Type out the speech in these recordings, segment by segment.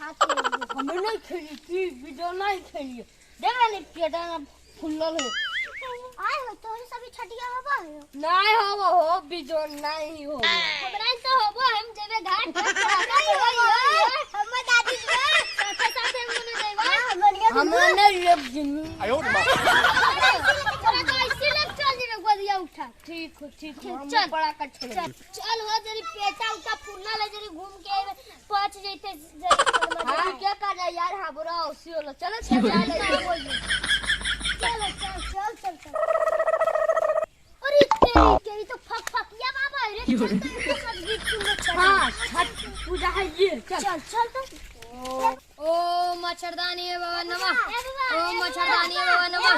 हमें नहीं खेली थी वीडियो नहीं खेली देख रहे पेटा ना फुल्लल है आए हो तो सभी छटिया होबा है नहीं हो वीडियो नहीं हो हमरा तो होबो हम जेबे घाट पर नहीं हो हम दादी के साथे साथे हम नहीं देबा हमें नहीं लेब दिन आयो रे मां तोरा तो ऐसे लग चल जेबे गोदिया उठा ठीक चल बड़ा कट चल हो जरी पेटा उठा फुल्ला ले जरी घूम के पहुंच जइते हां क्या कर यार हां बुरा होसी होला चलो चल अरे तेरी तो फकिया बाबा रे चल हां छठ पूजा है ये चल तो ओ मच्छरदानी बाबा नमः ओम मच्छरदानी बाबा नमः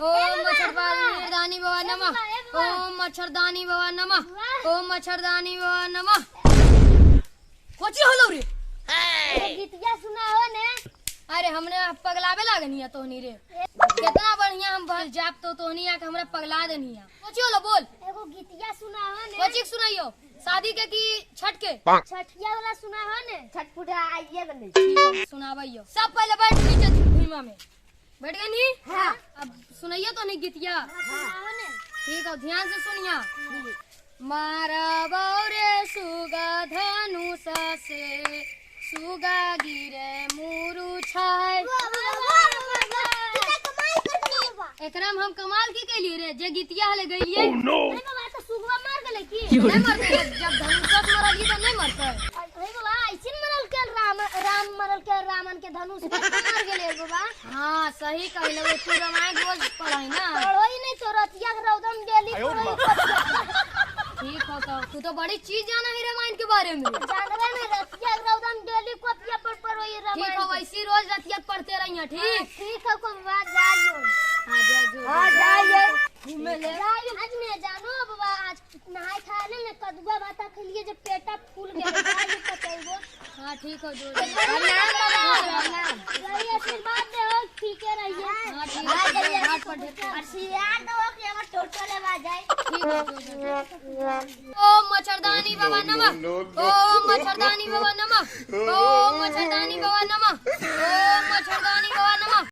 ओम मच्छरदानी बाबा नमः ओम मच्छरदानी बाबा नमः ओम मच्छरदानी बाबा नमः कोची होलो रे गीतिया सुना हो ने अरे हमने पगलावे लागनी है तोहनी रे कितना बढ़िया हम भल जाप तो तोहनी आ के हमरा पगला देनी है कोची होलो बोल एगो गीतिया सुना हो ने कोची सुनाइयो शादी के की छठ के छठिया वाला सुना हो ने छठ पूजा आइए बने ठीक है सुनावइयो सब पहले बैठ नीचे भीमा में बैठ गए नी हां अब सुनाइयो तो नहीं गीतिया सुना हो ने ठीक है ध्यान से सुनिया मारा बौरे सुगा धनुष से सुगा गिरे मुरु छाय एकरा में हम कमाल की कैली रे जे गीतिया हले गइलिए अरे बाबा तो सुगवा मार गेले की नहीं मरते जब धनुष मरल तो नहीं मरते अरे बाबा ऐसे मरल के राम मरल के रावण के धनुष मार गेले बाबा हाँ सही कहले तू रामायण रोज पढ़ाई ना पढ़ोई नहीं तो रतिया के रौदम डेली आयो रे पढ़ोई ठीक हो तू तो बड़ी चीज जाना है रामायण के बारे में जानवे में रतिया के रौदम डेली कॉपिया पर पढ़ोई ठीक रामायण हो वैसी रोज रतिया पढ़ते रहिए ठीक ठीक है को बात जाइयो हाँ जा हां जाइए घूमे ले जाइयो आज ने जानो बाबा आज नहाय खाए ने कदुआ भाता खलिए जे पेटा फूल गेल जाइयो पतैबो हाँ ठीक हो जो प्रणाम बाबा रहिए आशीर्वाद दे हो ठीक है रहिए हाँ ठीक है घाट पर ढेर आशीर्वाद दो कि हमर टोटो लेवा जाए ठीक है ओम मच्छरदानी बाबा नमः ओम मच्छरदानी बाबा नमः ओम मच्छरदानी बाबा नमः ओम मच्छरदानी बाबा नमः